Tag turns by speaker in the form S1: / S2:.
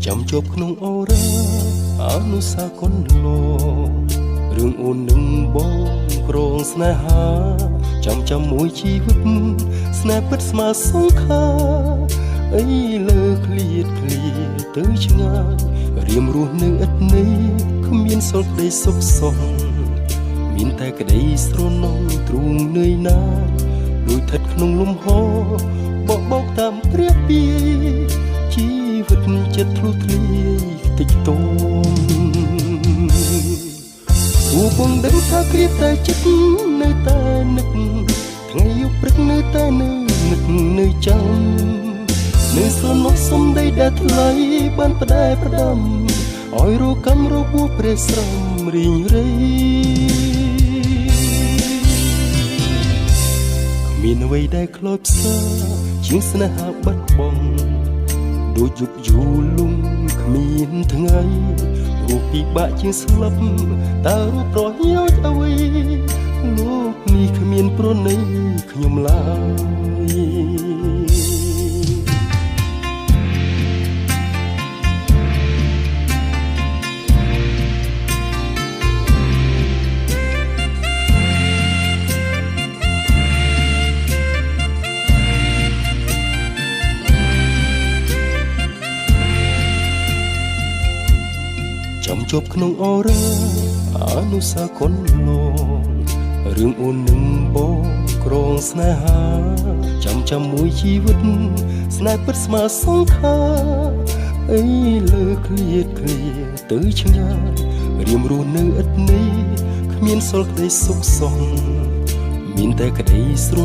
S1: ចាំជាប់ក្នុងអូរ៉ាអនុស្សាវរីយ៍ឡរឿងអូននឹងបងក្រងស្នេហាចាំមួយជីវិតស្នេហ៍ពិតស្មើសងខាអីលើឃ្លាតទៅឆ្ងាយរៀមរស់នៅឥតន័យគ្មានសល់ក្តីសុខសោះមានតែក្តីស្រណងទ្រូងនឿយណាយដូចស្ថិតក្នុងលំហបោកតាមព្រះពីជីវិតចិត្តធ្លុះធ្លាយតិចតួគូបងដឹងថាគ្រាតែចិត្តនៅតែនឹកថ្ងៃយប់ព្រឹកនៅតែនឹកនៅចាំនៅស្រណោះសំដីដែលថ្លៃបានផ្ដែផ្ដាំឲ្យរកម្មរបួសព្រះស្រំរីងរៃគ្មានអ្វីដែលខ្លោចផ្សាជាងស្នេហាបាត់បង់ដូចយប់យូរលំគ្មានថ្ងៃរស់ពិបាកជាងស្លាប់តើរូបប្រយោជន៍អ្វីលោកនេះគ្មានប្រណីខ្ញុំឡើយចាំជាប់ក្នុងអូរ៉ាអនុស្សាវរីយ៍ឡរឿងអូននឹងបងក្រងស្នេហាចាំមួយជីវិតស្នេហ៍ពិតស្មើសងខាអីលើឃ្លាតទៅឆ្ងាយរៀមរស់នៅឥតន័យគ្មានសល់ក្តីសុខសោះមានតែក្តីស្រ